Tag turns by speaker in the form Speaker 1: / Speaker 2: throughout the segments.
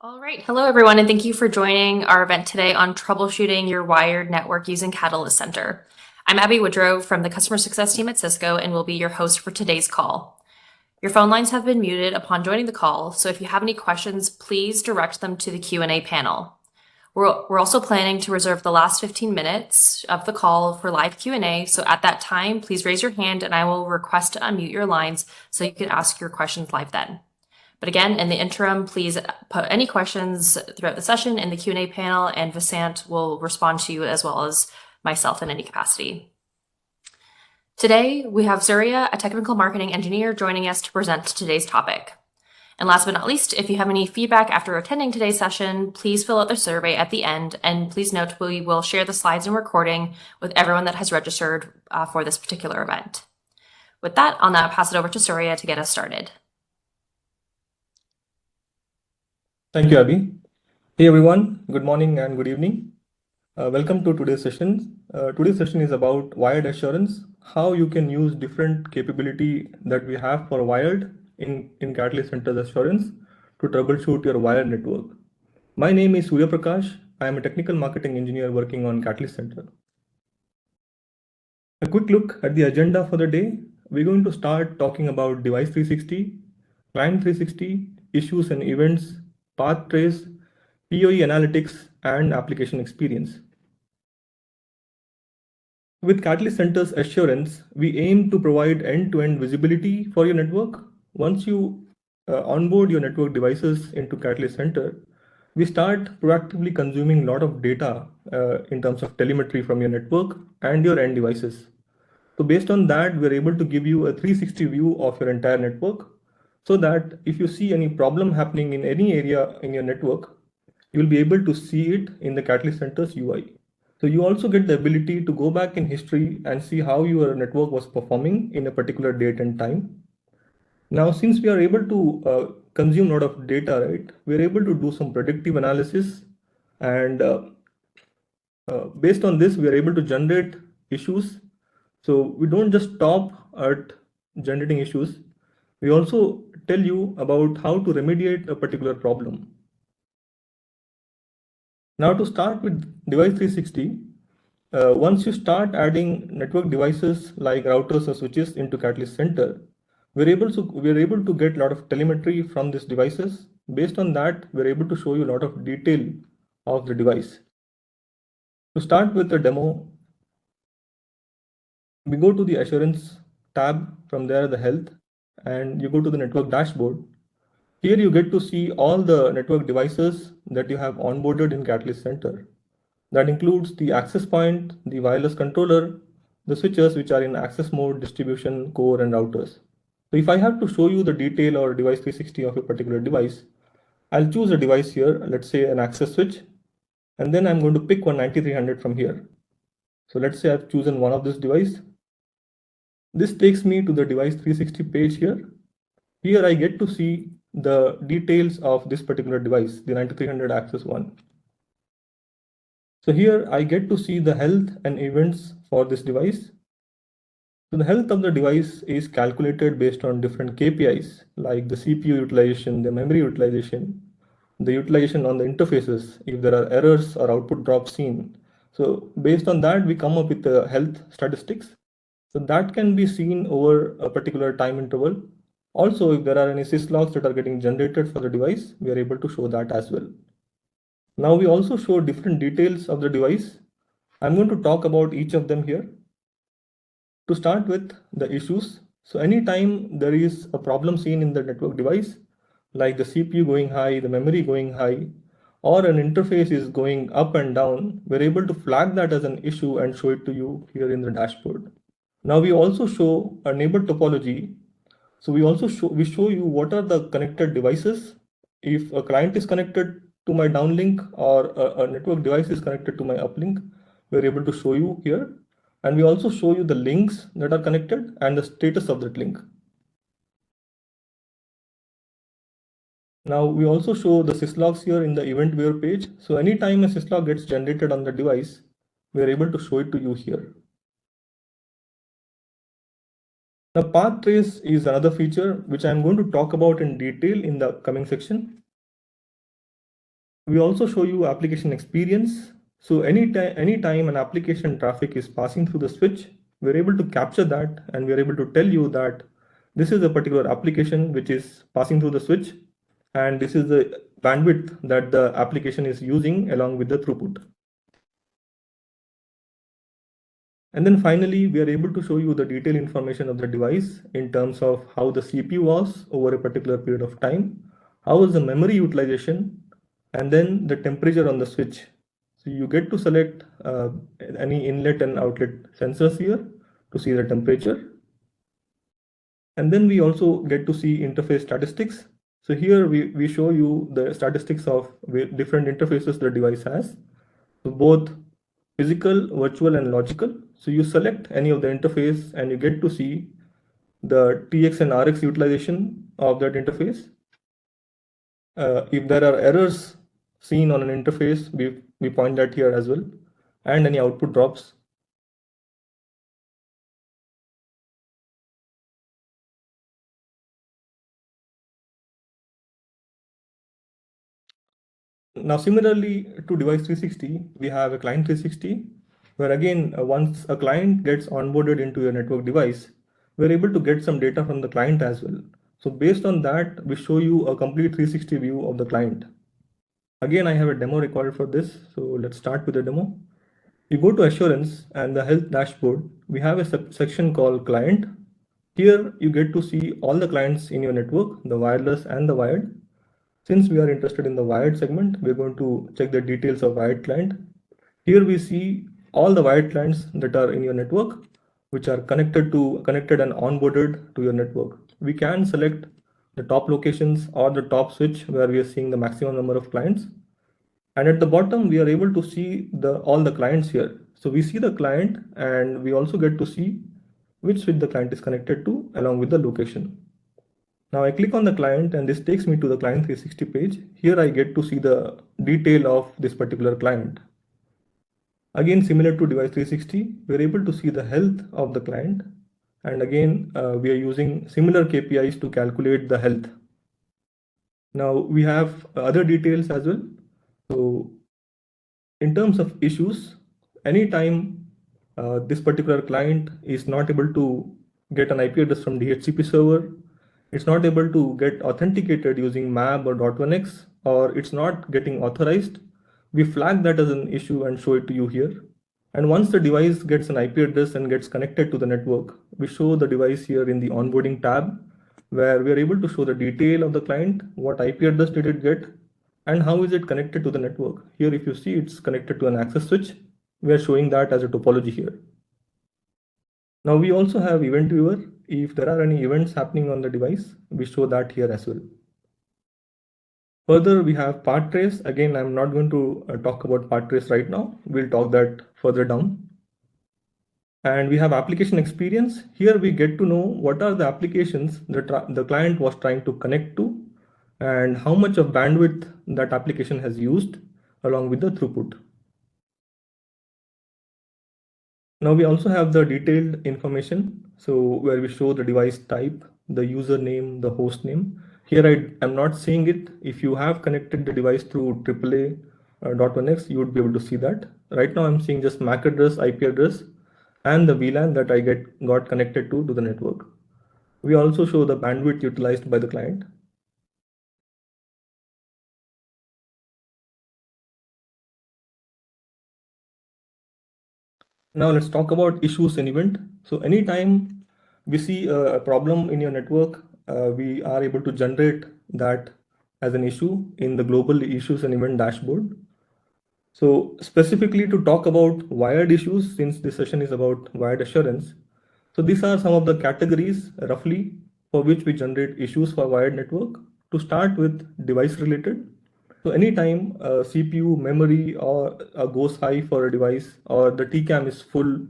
Speaker 1: All right. Hello, everyone, and thank you for joining our event today on troubleshooting your wired network using Catalyst Center. I'm Abby Woodrow from the Customer Success team at Cisco and will be your host for today's call. Your phone lines have been muted upon joining the call, so if you have any questions, please direct them to the Q&A panel. We're also planning to reserve the last 15 minutes of the call for live Q&A, so at that time, please raise your hand and I will request to unmute your lines so you can ask your questions live then. But again, in the interim, please put any questions throughout the session in the Q&A panel, and Vasant will respond to you as well as myself in any capacity. Today, we have Surya, a technical marketing engineer, joining us to present today's topic. And last but not least, if you have any feedback after attending today's session, please fill out the survey at the end, and please note we will share the slides and recording with everyone that has registered for this particular event. With that, I'll now pass it over to Surya to get us started.
Speaker 2: Thank you, Abby. Hey everyone, good morning and good evening. Welcome to today's session. Today's session is about wired assurance, how you can use different capability that we have for wired in Catalyst Center's assurance to troubleshoot your wired network. My name is Surya Prakash. I am a technical marketing engineer working on Catalyst Center. A quick look at the agenda for the day. We're going to start talking about device 360, client 360, issues and events, path trace, POE Analytics, and application experience. With Catalyst Center's assurance, we aim to provide end-to-end visibility for your network. Once you onboard your network devices into Catalyst Center, we start proactively consuming a lot of data in terms of telemetry from your network and your end devices. So based on that, we're able to give you a 360 view of your entire network, so that if you see any problem happening in any area in your network, you'll be able to see it in the Catalyst Center's UI. So you also get the ability to go back in history and see how your network was performing in a particular date and time. Now, since we are able to consume a lot of data, right, we're able to do some predictive analysis, and based on this, we are able to generate issues. So we don't just stop at generating issues. We also tell you about how to remediate a particular problem. Now to start with device 360, once you start adding network devices like routers or switches into Catalyst Center, we're able to get a lot of telemetry from these devices. Based on that, we're able to show you a lot of detail of the device. To start with the demo, we go to the assurance tab, from there the health, and you go to the network dashboard. Here you get to see all the network devices that you have onboarded in Catalyst Center. That includes the access point, the wireless controller, the switches which are in access mode, distribution, core, and routers. So if I have to show you the detail or device 360 of a particular device, I'll choose a device here, let's say an access switch, and then I'm going to pick one 9300 from here. So let's say I've chosen one of this device. This takes me to the device 360 page here. Here I get to see the details of this particular device, the 9300 access one. So here I get to see the health and events for this device. So the health of the device is calculated based on different KPIs like the CPU utilization, the memory utilization, the utilization on the interfaces, if there are errors or output drops seen. So based on that, we come up with the health statistics. So that can be seen over a particular time interval. Also, if there are any syslogs that are getting generated for the device, we are able to show that as well. Now we also show different details of the device. I'm going to talk about each of them here. To start with the issues. So anytime there is a problem seen in the network device, like the CPU going high, the memory going high, or an interface is going up and down, we're able to flag that as an issue and show it to you here in the dashboard. Now we also show a neighbor topology. So we show you what are the connected devices. If a client is connected to my downlink or a network device is connected to my uplink, we're able to show you here. And we also show you the links that are connected and the status of that link. Now we also show the syslogs here in the event viewer page. So anytime a syslog gets generated on the device, we're able to show it to you here. Now, path trace is another feature which I'm going to talk about in detail in the coming section. We also show you application experience. So anytime an application traffic is passing through the switch, we're able to capture that and we're able to tell you that this is a particular application which is passing through the switch, and this is the bandwidth that the application is using along with the throughput. And then finally, we are able to show you the detailed information of the device in terms of how the CPU was over a particular period of time, how is the memory utilization, and then the temperature on the switch. So you get to select any inlet and outlet sensors here to see the temperature. And then we also get to see interface statistics. So here we show you the statistics of different interfaces the device has. So both physical, virtual, and logical. So you select any of the interface and you get to see the TX and RX utilization of that interface. If there are errors seen on an interface, we point that here as well, and any output drops. Now, similarly to device 360, we have a client 360, where again, once a client gets onboarded into your network device, we're able to get some data from the client as well. So based on that, we show you a complete 360 view of the client. Again, I have a demo recorded for this. So let's start with the demo. You go to assurance and the health dashboard. We have a section called client. Here you get to see all the clients in your network, the wireless and the wired. Since we are interested in the wired segment, we're going to check the details of wired client. Here we see all the wired clients that are in your network, which are connected and onboarded to your network. We can select the top locations or the top switch where we are seeing the maximum number of clients. And at the bottom, we are able to see all the clients here. So we see the client and we also get to see which switch the client is connected to along with the location. Now I click on the client and this takes me to the client 360 page. Here I get to see the detail of this particular client. Again, similar to device 360, we're able to see the health of the client. And again, we are using similar KPIs to calculate the health. Now we have other details as well. So in terms of issues, anytime this particular client is not able to get an IP address from DHCP server, it's not able to get authenticated using MAB or .1x, or it's not getting authorized, we flag that as an issue and show it to you here. And once the device gets an IP address and gets connected to the network, we show the device here in the onboarding tab, where we are able to show the detail of the client, what IP address did it get, and how is it connected to the network. Here, if you see it's connected to an access switch, we are showing that as a topology here. Now we also have event viewer. If there are any events happening on the device, we show that here as well. Further, we have part trace. Again, I'm not going to talk about part trace right now. We'll talk that further down. And we have application experience. Here we get to know what are the applications that the client was trying to connect to and how much of bandwidth that application has used along with the throughput. Now we also have the detailed information. So where we show the device type, the username, the host name. Here I am not seeing it. If you have connected the device through AAA .1x, you would be able to see that. Right now I'm seeing just MAC address, IP address, and the VLAN that I got connected to the network. We also show the bandwidth utilized by the client. Now let's talk about issues and event. So anytime we see a problem in your network, we are able to generate that as an issue in the global issues and event dashboard. So specifically to talk about wired issues, since this session is about wired assurance. So these are some of the categories roughly for which we generate issues for wired network. To start with device related. So anytime CPU, memory or goes high for a device, or the TCAM is full,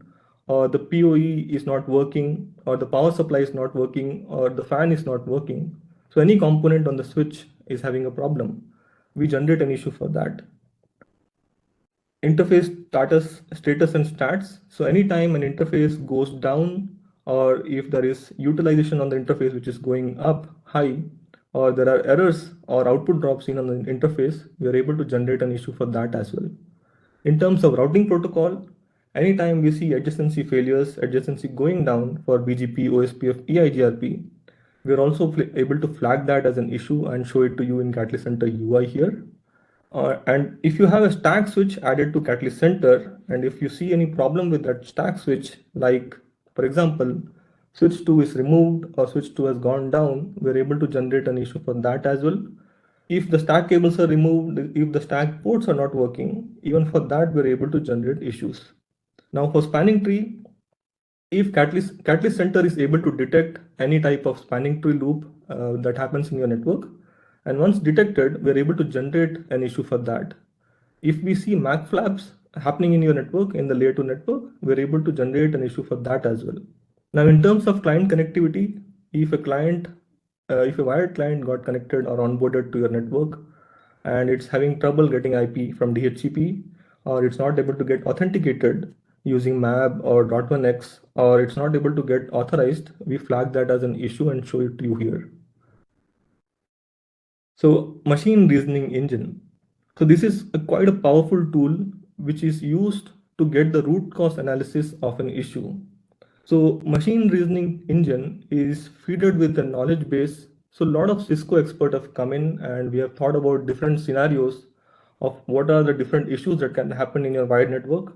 Speaker 2: or the POE is not working, or the power supply is not working, or the fan is not working. So any component on the switch is having a problem. We generate an issue for that. Interface status and stats. So anytime an interface goes down, or if there is utilization on the interface which is going up high, or there are errors or output drops in on the interface, we are able to generate an issue for that as well. In terms of routing protocol, anytime we see adjacency failures, adjacency going down for BGP, OSPF, EIGRP, we are also able to flag that as an issue and show it to you in Catalyst Center UI here. And if you have a stack switch added to Catalyst Center, and if you see any problem with that stack switch, like for example, switch 2 is removed or switch 2 has gone down, we're able to generate an issue for that as well. If the stack cables are removed, if the stack ports are not working, even for that, we're able to generate issues. Now for spanning tree, if Catalyst Center is able to detect any type of spanning tree loop that happens in your network, and once detected, we're able to generate an issue for that. If we see MAC flaps happening in your network, in the layer 2 network, we're able to generate an issue for that as well. Now, in terms of client connectivity, if a wired client got connected or onboarded to your network and it's having trouble getting IP from DHCP, or it's not able to get authenticated using MAB or .1x, or it's not able to get authorized, we flag that as an issue and show it to you here. So machine reasoning engine. So this is quite a powerful tool which is used to get the root cause analysis of an issue. So machine reasoning engine is fed with a knowledge base. So a lot of Cisco experts have come in and we have thought about different scenarios of what are the different issues that can happen in your wired network.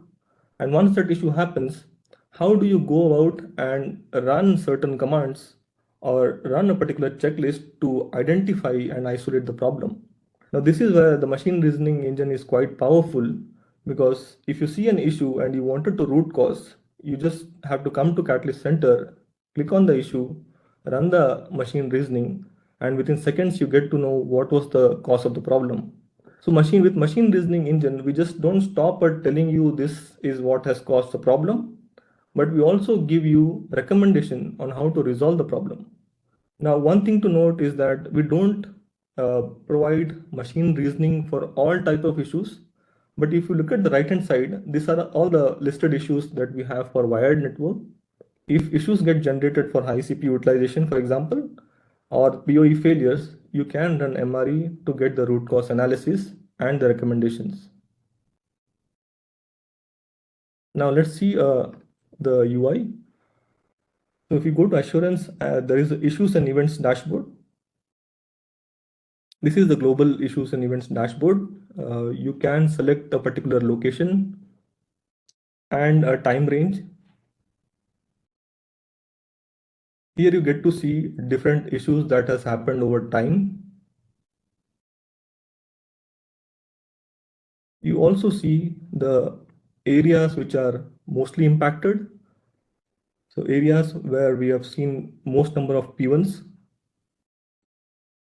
Speaker 2: And once that issue happens, how do you go about and run certain commands or run a particular checklist to identify and isolate the problem? Now, this is where the machine reasoning engine is quite powerful, because if you see an issue and you wanted to root cause, you just have to come to Catalyst Center, click on the issue, run the machine reasoning, and within seconds you get to know what was the cause of the problem. So with machine reasoning engine, we just don't stop at telling you this is what has caused the problem, but we also give you recommendation on how to resolve the problem. Now, one thing to note is that we don't provide machine reasoning for all type of issues. But if you look at the right hand side, these are all the listed issues that we have for wired network. If issues get generated for high CPU utilization, for example, or POE failures, you can run MRE to get the root cause analysis and the recommendations. Now let's see the UI. So if you go to assurance, there is the issues and events dashboard. This is the global issues and events dashboard. You can select a particular location and a time range. Here you get to see different issues that has happened over time. You also see the areas which are mostly impacted. So areas where we have seen most number of P1s.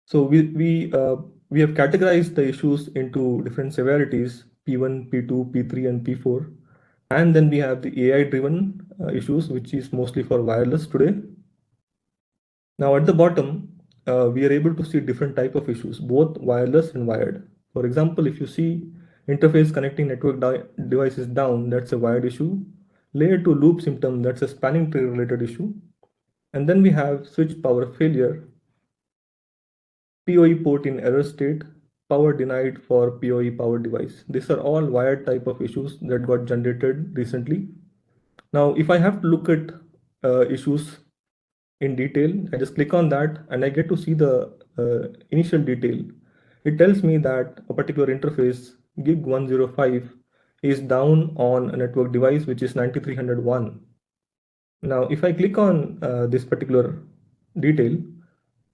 Speaker 2: So we have categorized the issues into different severities, P1, P2, P3, and P4. And then we have the AI-driven issues, which is mostly for wireless today. Now at the bottom, we are able to see different type of issues, both wireless and wired. For example, if you see interface connecting network devices down, that's a wired issue. Layer 2 loop symptom, that's a spanning tree related issue. And then we have switch power failure, POE port in error state, power denied for POE power device. These are all wired type of issues that got generated recently. Now, if I have to look at issues in detail, I just click on that and I get to see the initial detail. It tells me that a particular interface, gig 105, is down on a network device, which is 9301. Now, if I click on this particular detail,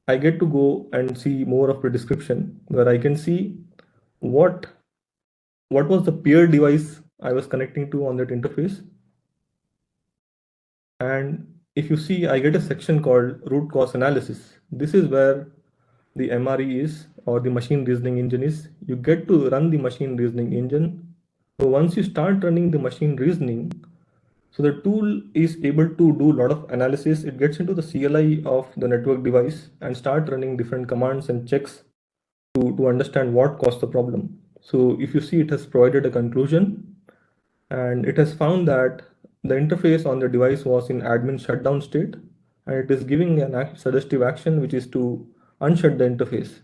Speaker 2: I get to go and see more of the description where I can see what was the peer device I was connecting to on that interface. And if you see, I get a section called root cause analysis. This is where the MRE is, or the machine reasoning engine is. You get to run the machine reasoning engine. So once you start running the machine reasoning, so the tool is able to do a lot of analysis. It gets into the CLI of the network device and start running different commands and checks to understand what caused the problem. So if you see, it has provided a conclusion, and it has found that the interface on the device was in admin shutdown state, and it is giving an suggestive action, which is to unshut the interface.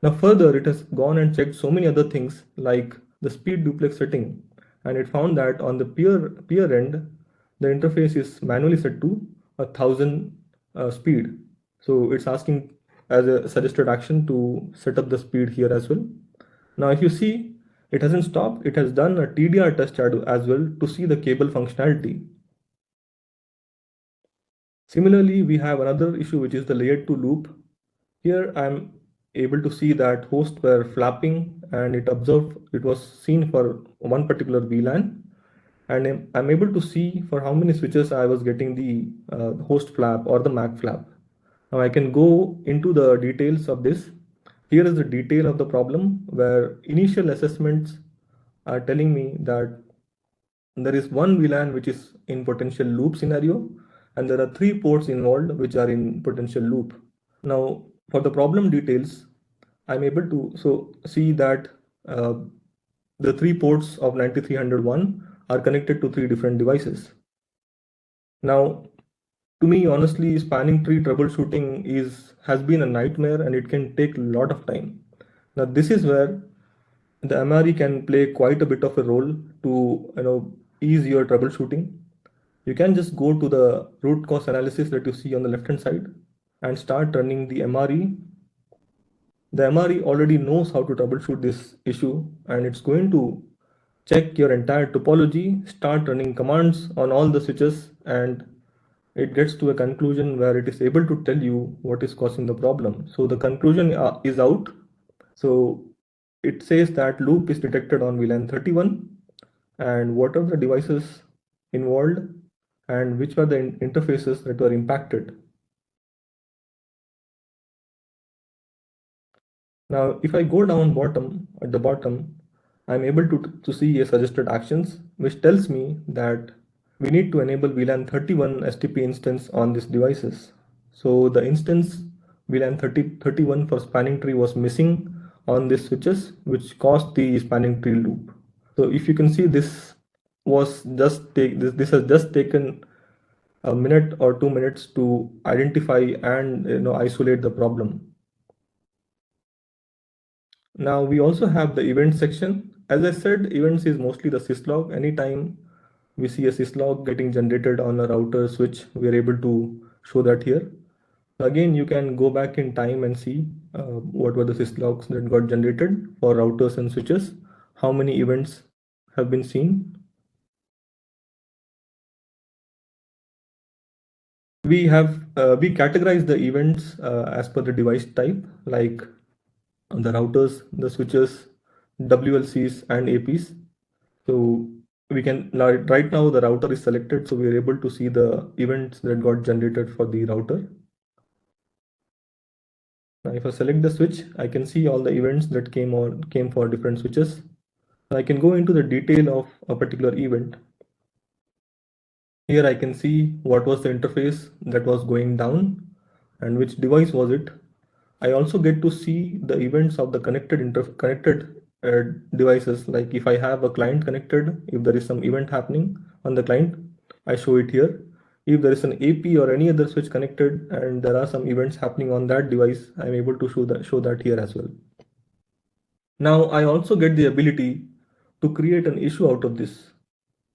Speaker 2: Now further, it has gone and checked so many other things like the speed duplex setting, and it found that on the peer end, the interface is manually set to 1,000 speed. So it's asking as a suggested action to set up the speed here as well. Now if you see, it hasn't stopped, it has done a TDR test as well to see the cable functionality. Similarly, we have another issue which is the layer 2 loop. Here I'm able to see that hosts were flapping and it was seen for one particular VLAN, and I'm able to see for how many switches I was getting the host flap or the MAC flap. Now I can go into the details of this. Here is the detail of the problem where initial assessments are telling me that there is one VLAN which is in potential loop scenario, and there are 3 ports involved which are in potential loop. Now, for the problem details, I'm able to see that the 3 ports of 9301 are connected to 3 different devices. Now, to me, honestly, spanning tree troubleshooting has been a nightmare, and it can take a lot of time. Now, this is where the MRE can play quite a bit of a role to ease your troubleshooting. You can just go to the root cause analysis that you see on the left hand side and start running the MRE. The MRE already knows how to troubleshoot this issue, and it's going to check your entire topology, start running commands on all the switches, and it gets to a conclusion where it is able to tell you what is causing the problem. So the conclusion is out. So it says that loop is detected on VLAN 31, and what are the devices involved and which were the interfaces that were impacted. Now, if I go down at the bottom, I'm able to see a suggested actions, which tells me that we need to enable VLAN 31 STP instance on these devices. So the instance VLAN 31 for spanning tree was missing on these switches, which caused the spanning tree loop. So if you can see, this has just taken a minute or 2 minutes to identify and isolate the problem. Now we also have the event section. As I said, events is mostly the syslog. Anytime we see a syslog getting generated on a router switch, we are able to show that here. Again, you can go back in time and see what were the syslogs that got generated for routers and switches, how many events have been seen. We categorize the events as per the device type, like the routers, the switches, WLCs, and APs. So we can right now the router is selected, so we are able to see the events that got generated for the router. Now if I select the switch, I can see all the events that came for different switches. I can go into the detail of a particular event. Here I can see what was the interface that was going down and which device was it. I also get to see the events of the connected devices. Like if I have a client connected, if there is some event happening on the client, I show it here. If there is an AP or any other switch connected and there are some events happening on that device, I'm able to show that here as well. Now I also get the ability to create an issue out of this.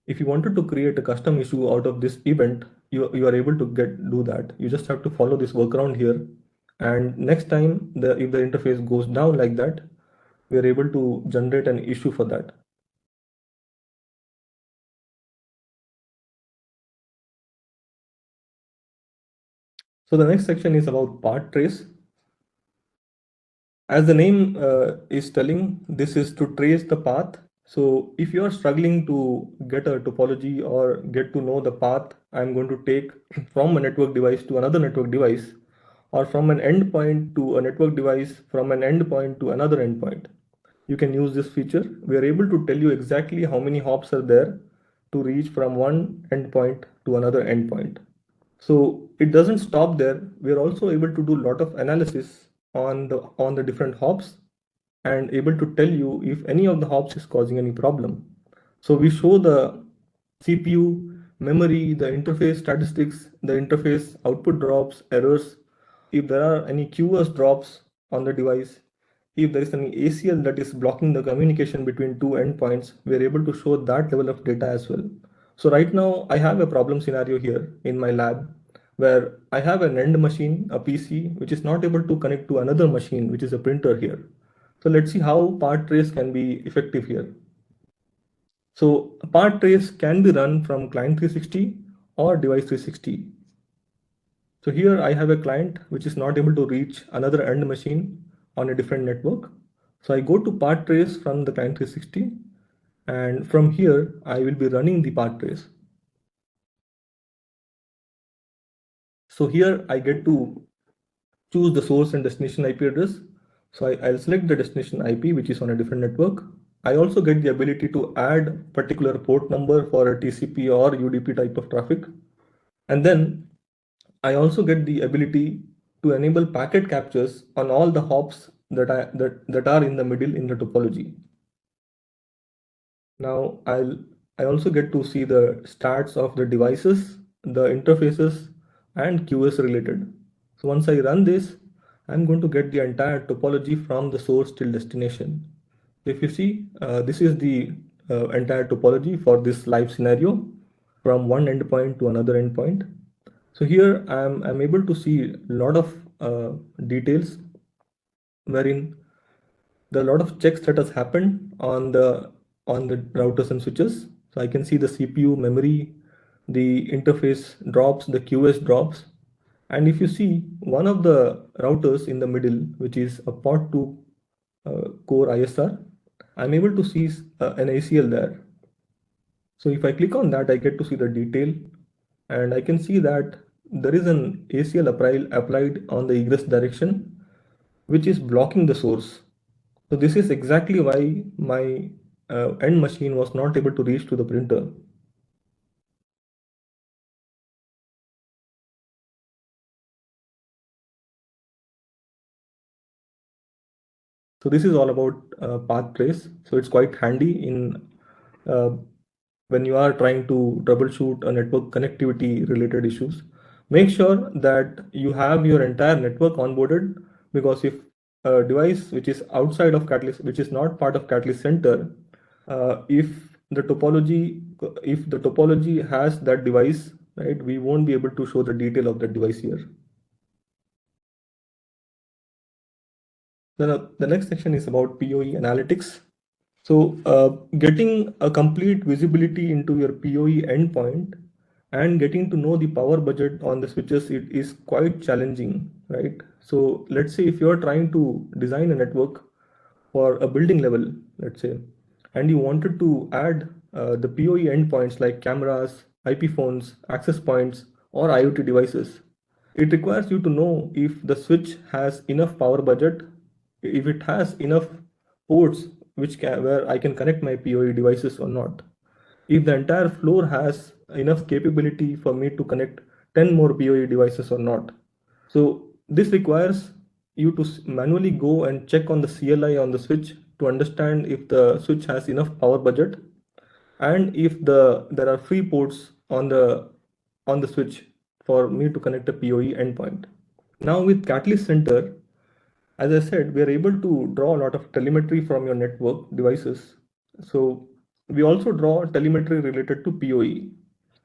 Speaker 2: If you wanted to create a custom issue out of this event, you are able to do that. You just have to follow this workaround here. And next time, if the interface goes down like that, we are able to generate an issue for that. So the next section is about path trace. As the name is telling, this is to trace the path. So if you are struggling to get a topology or get to know the path I'm going to take from a network device to another network device, or from an endpoint to a network device, from an endpoint to another endpoint, you can use this feature. We are able to tell you exactly how many hops are there to reach from one endpoint to another endpoint. So it doesn't stop there. We are also able to do a lot of analysis on the different hops and able to tell you if any of the hops is causing any problem. So we show the CPU, memory, the interface statistics, the interface output drops, errors, if there are any QoS drops on the device, if there is any ACL that is blocking the communication between two endpoints, we are able to show that level of data as well. So right now I have a problem scenario here in my lab where I have an end machine, a PC, which is not able to connect to another machine, which is a printer here. So let's see how part trace can be effective here. So part trace can be run from client 360 or device 360. So here I have a client which is not able to reach another end machine on a different network. So I go to part trace from the client 360, and from here I will be running the part trace. So here I get to choose the source and destination IP address. So I'll select the destination IP, which is on a different network. I also get the ability to add particular port number for a TCP or UDP type of traffic. And then I also get the ability to enable packet captures on all the hops that are in the middle in the topology. Now I also get to see the stats of the devices, the interfaces, and QoS related. So once I run this, I'm going to get the entire topology from the source till destination. If you see, this is the entire topology for this live scenario from one endpoint to another endpoint. So here I'm able to see a lot of details wherein there are a lot of checks that has happened on the routers and switches. So I can see the CPU, memory, the interface drops, the QoS drops. And if you see one of the routers in the middle, which is a port 2 core ISR, I'm able to see an ACL there. So if I click on that, I get to see the detail, and I can see that there is an ACL applied on the egress direction, which is blocking the source. So this is exactly why my end machine was not able to reach to the printer. So this is all about path trace. So it's quite handy in uh, when you are trying to troubleshoot a network connectivity related issues. Make sure that you have your entire network onboarded, because if a device which is outside of Catalyst, which is not part of Catalyst Center, if the topology has that device, right, we won't be able to show the detail of that device here. Then the next section is about POE Analytics. So getting a complete visibility into your POE endpoint and getting to know the power budget on the switches, it is quite challenging, right? So let's say if you're trying to design a network for a building level, let's say, and you wanted to add the POE endpoints like cameras, IP phones, access points, or IoT devices, it requires you to know if the switch has enough power budget, if it has enough ports where I can connect my POE devices or not. If the entire floor has enough capability for me to connect 10 more POE devices or not. So this requires you to manually go and check on the CLI on the switch to understand if the switch has enough power budget, and if there are free ports on the switch for me to connect a POE endpoint. Now with Catalyst Center, as I said, we are able to draw a lot of telemetry from your network devices. So we also draw telemetry related to POE.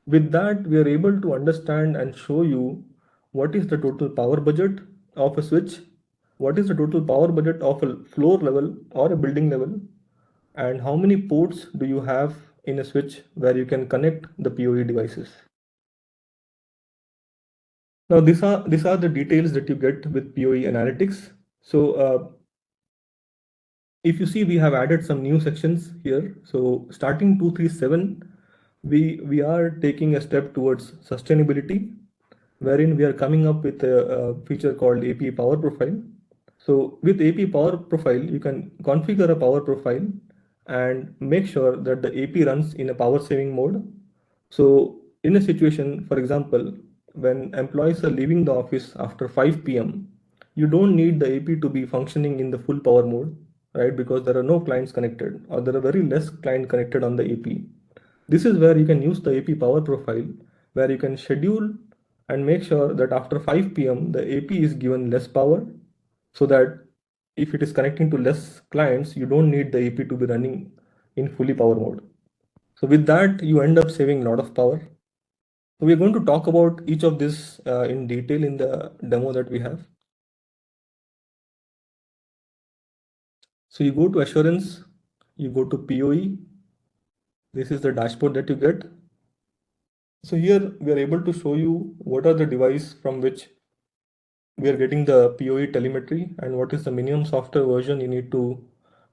Speaker 2: With that, we are able to understand and show you what is the total power budget of a switch, what is the total power budget of a floor level or a building level, and how many ports do you have in a switch where you can connect the POE devices. Now these are the details that you get with POE Analytics. So if you see, we have added some new sections here. So starting 237, we are taking a step towards sustainability, wherein we are coming up with a feature called AP Power Profile. So with AP Power Profile, you can configure a power profile and make sure that the AP runs in a power saving mode. So in a situation, for example, when employees are leaving the office after 5 p.m., you don't need the AP to be functioning in the full power mode, right? Because there are no clients connected, or there are very less client connected on the AP. This is where you can use the AP power profile, where you can schedule and make sure that after 5 p.m. the AP is given less power, so that if it is connecting to less clients, you don't need the AP to be running in fully power mode. So with that, you end up saving a lot of power. So we're going to talk about each of this in detail in the demo that we have. So you go to assurance, you go to POE. This is the dashboard that you get. So here we are able to show you what are the devices from which we are getting the POE telemetry and what is the minimum software version you need to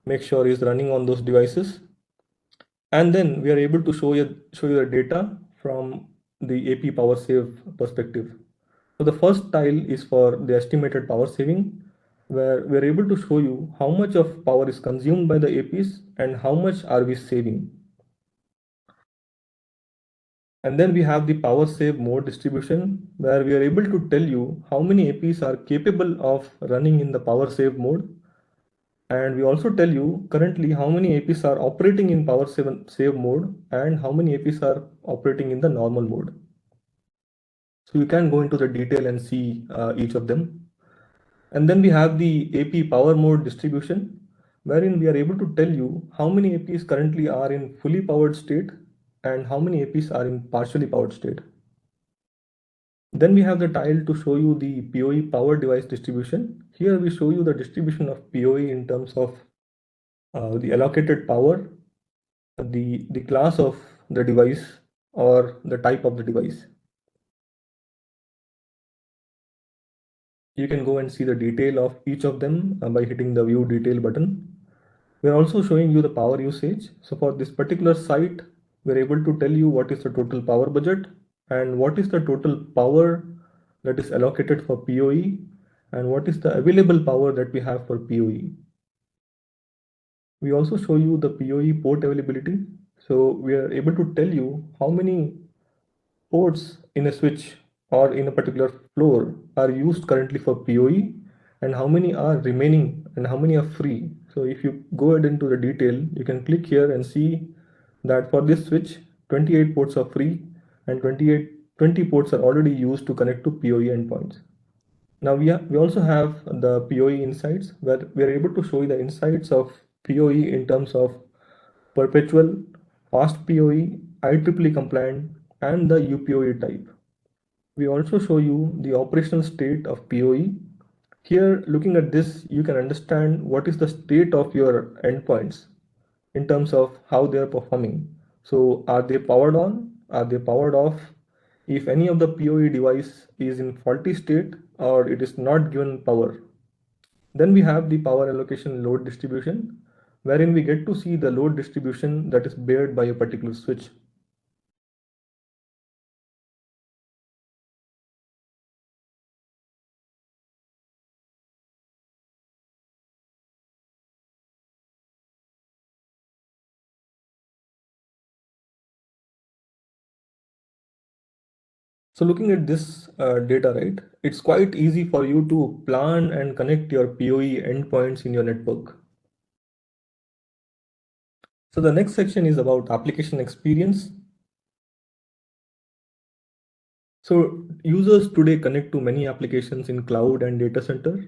Speaker 2: make sure is running on those devices. And then we are able to show you the data from the AP power save perspective. So the first tile is for the estimated power saving, where we are able to show you how much of power is consumed by the APs and how much are we saving. And then we have the power save mode distribution, where we are able to tell you how many APs are capable of running in the power save mode. And we also tell you currently how many APs are operating in power save mode and how many APs are operating in the normal mode. So you can go into the detail and see each of them. And then we have the AP power mode distribution, wherein we are able to tell you how many APs currently are in fully powered state and how many APs are in partially powered state. Then we have the tile to show you the POE power device distribution. Here we show you the distribution of POE in terms of the allocated power, the class of the device, or the type of the device. You can go and see the detail of each of them by hitting the view detail button. We're also showing you the power usage. So for this particular site, we're able to tell you what is the total power budget and what is the total power that is allocated for POE and what is the available power that we have for POE. We also show you the POE port availability. So we are able to tell you how many ports in a switch or in a particular floor are used currently for POE and how many are remaining and how many are free. So if you go ahead into the detail, you can click here and see that for this switch, 28 ports are free and 20 ports are already used to connect to POE endpoints. Now we also have the POE insights, where we are able to show you the insights of POE in terms of perpetual, fast POE, IEEE compliant, and the UPOE type. We also show you the operational state of POE. Here, looking at this, you can understand what is the state of your endpoints in terms of how they are performing. So are they powered on? Are they powered off? If any of the POE device is in faulty state or it is not given power. Then we have the power allocation load distribution, wherein we get to see the load distribution that is bared by a particular switch. So looking at this data, right, it's quite easy for you to plan and connect your POE endpoints in your network. So the next section is about application experience. So users today connect to many applications in cloud and data center.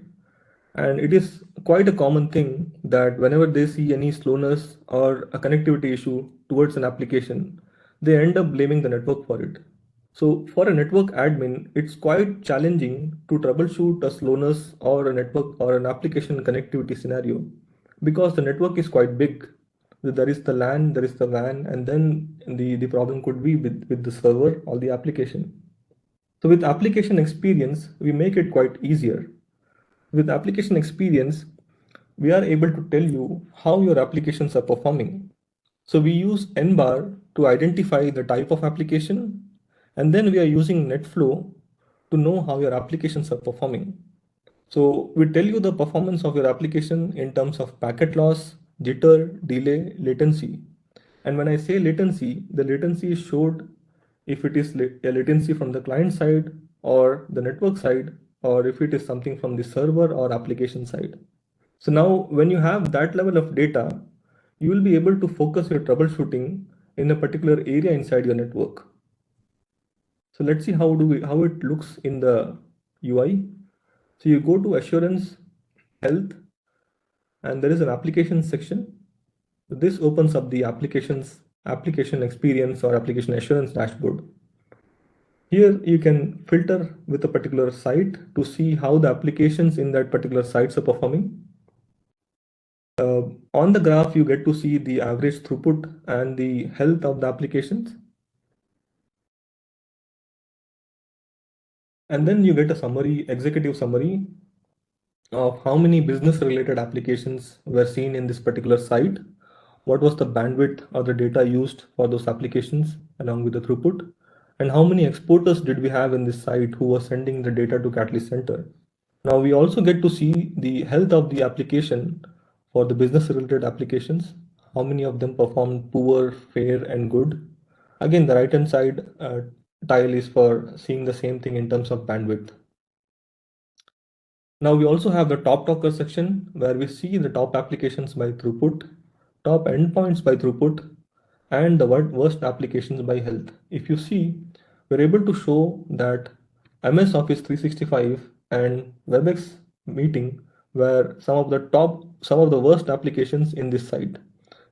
Speaker 2: And it is quite a common thing that whenever they see any slowness or a connectivity issue towards an application, they end up blaming the network for it. So for a network admin, it's quite challenging to troubleshoot a slowness or a network or an application connectivity scenario because the network is quite big. There is the LAN, there is the WAN, and then the problem could be with the server or the application. So with application experience, we make it quite easier. With application experience, we are able to tell you how your applications are performing. So we use nbar to identify the type of application, and then we are using NetFlow to know how your applications are performing. So we tell you the performance of your application in terms of packet loss, jitter, delay, latency. And when I say latency, the latency is showed if it is a latency from the client side or the network side, or if it is something from the server or application side. So now when you have that level of data, you will be able to focus your troubleshooting in a particular area inside your network. So let's see how it looks in the UI. So you go to assurance, health, and there is an application section. This opens up the application experience or application assurance dashboard. Here you can filter with a particular site to see how the applications in that particular sites are performing. On the graph, you get to see the average throughput and the health of the applications. And then you get a summary, executive summary of how many business related applications were seen in this particular site, what was the bandwidth or the data used for those applications along with the throughput, and how many exporters did we have in this site who were sending the data to Catalyst Center. Now we also get to see the health of the application for the business related applications, how many of them performed poor, fair, and good. Again, the right hand side tile is for seeing the same thing in terms of bandwidth. Now we also have the top talker section where we see the top applications by throughput, top endpoints by throughput, and the worst applications by health. If you see, we're able to show that MS Office 365 and WebEx meeting were some of the worst applications in this site.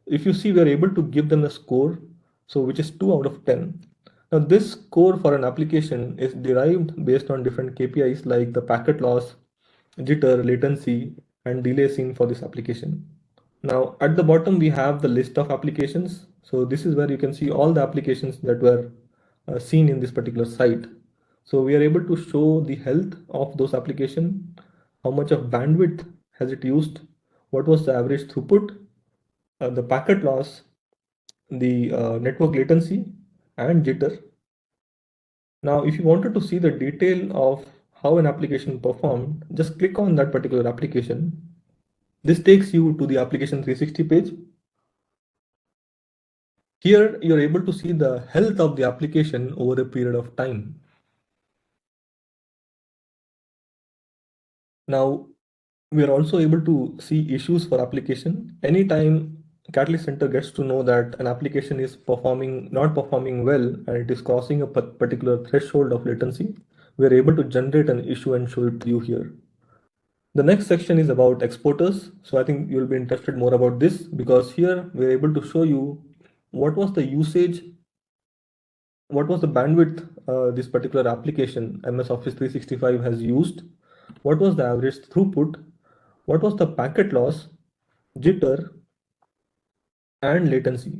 Speaker 2: If you see, we're able to give them a score, so which is 2 out of 10. Now this score for an application is derived based on different KPIs like the packet loss, jitter, latency, and delay seen for this application. Now at the bottom we have the list of applications. So this is where you can see all the applications that were seen in this particular site. So we are able to show the health of those applications, how much of bandwidth has it used, what was the average throughput, the packet loss, the network latency, and jitter. Now if you wanted to see the detail of how an application performed, just click on that particular application. This takes you to the application 360 page. Here you're able to see the health of the application over a period of time. Now we are also able to see issues for application. Anytime Catalyst Center gets to know that an application is not performing well and it is crossing a particular threshold of latency, we are able to generate an issue and show it to you here. The next section is about exporters. So I think you'll be interested more about this because here we're able to show you what was the usage, what was the bandwidth this particular application MS Office 365 has used, what was the average throughput, what was the packet loss, jitter, and latency.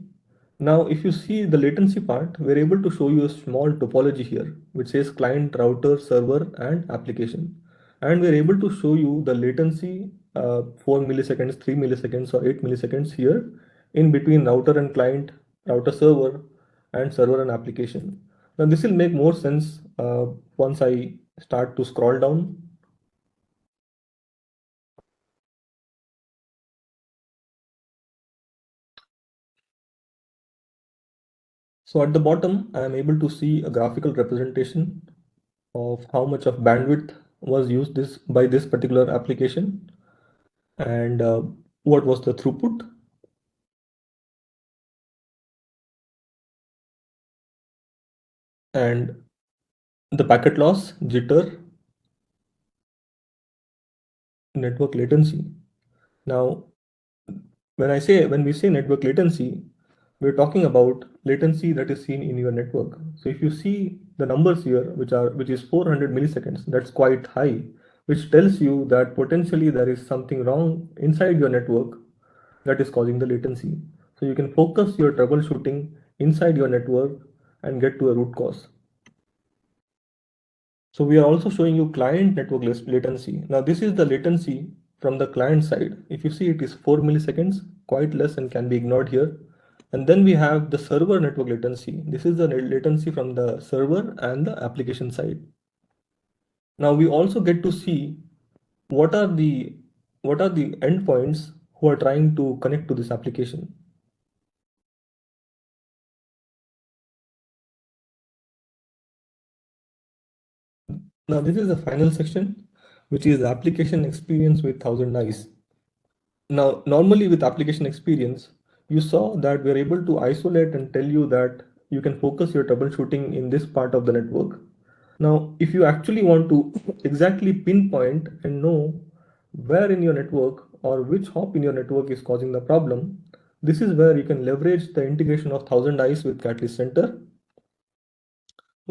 Speaker 2: Now, if you see the latency part, we're able to show you a small topology here, which says client, router, server, and application. And we're able to show you the latency 4 milliseconds, 3 milliseconds, or 8 milliseconds here in between router and client, router server, and server and application. Now, this will make more sense once I start to scroll down. So at the bottom, I am able to see a graphical representation of how much of bandwidth was used by this particular application and what was the throughput. And the packet loss, jitter, network latency. Now, when we say network latency, we're talking about latency that is seen in your network. So if you see the numbers here, which is 400 milliseconds, that's quite high, which tells you that potentially there is something wrong inside your network that is causing the latency. So you can focus your troubleshooting inside your network and get to a root cause. So we are also showing you client network latency. Now this is the latency from the client side. If you see, it is 4 milliseconds, quite less and can be ignored here. And then we have the server network latency. This is the latency from the server and the application side. Now we also get to see what are the endpoints who are trying to connect to this application. Now this is the final section, which is application experience with 1000 eyes. Now, normally with application experience, you saw that we're able to isolate and tell you that you can focus your troubleshooting in this part of the network. Now, if you actually want to exactly pinpoint and know where in your network or which hop in your network is causing the problem, this is where you can leverage the integration of 1000 eyes with Catalyst Center.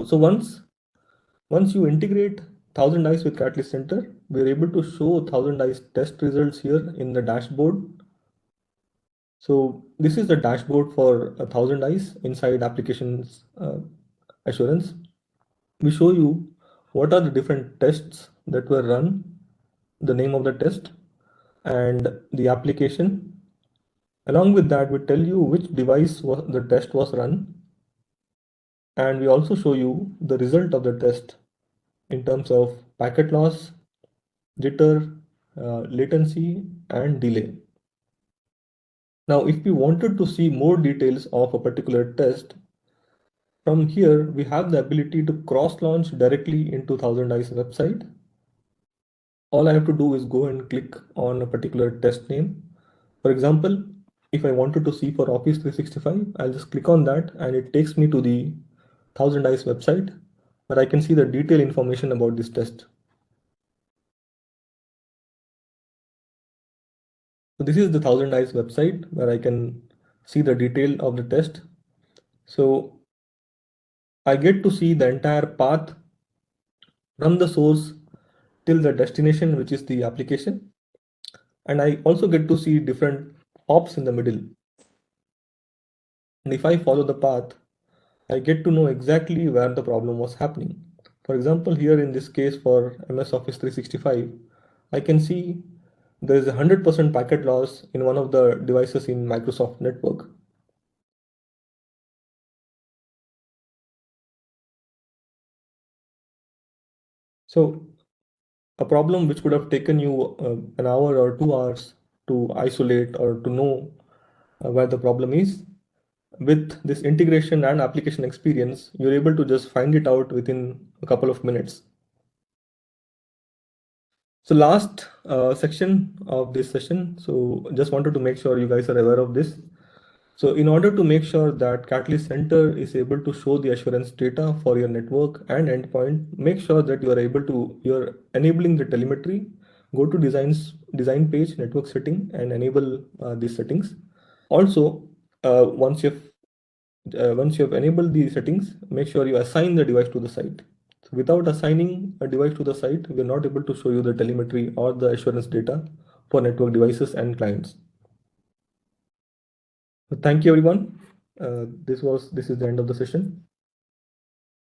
Speaker 2: So once you integrate 1000 eyes with Catalyst Center, we are able to show 1000 eyes test results here in the dashboard. So this is the dashboard for 1000 eyes inside applications assurance. We show you what are the different tests that were run, the name of the test, and the application. Along with that, we tell you which device the test was run, and we also show you the result of the test in terms of packet loss, jitter, latency, and delay. Now, if we wanted to see more details of a particular test, from here we have the ability to cross-launch directly into 1000 eyes website. All I have to do is go and click on a particular test name. For example, if I wanted to see for Office 365, I'll just click on that and it takes me to the 1000 eyes website where I can see the detailed information about this test. So this is the 1000 eyes website where I can see the detail of the test. So I get to see the entire path from the source till the destination, which is the application. And I also get to see different hops in the middle. And if I follow the path, I get to know exactly where the problem was happening. For example, here in this case for MS Office 365, I can see there is a 100% packet loss in one of the devices in Microsoft network. So a problem which could have taken you an hour or 2 hours to isolate or to know where the problem is, with this integration and application experience, you're able to just find it out within a couple of minutes. So last section of this session, so just wanted to make sure you guys are aware of this. So in order to make sure that Catalyst Center is able to show the assurance data for your network and endpoint, make sure that you're enabling the telemetry. Go to design page, network setting, and enable these settings. Also, once you've enabled these settings, make sure you assign the device to the site. So without assigning a device to the site, we're not able to show you the telemetry or the assurance data for network devices and clients. Thank you, everyone. This is the end of the session.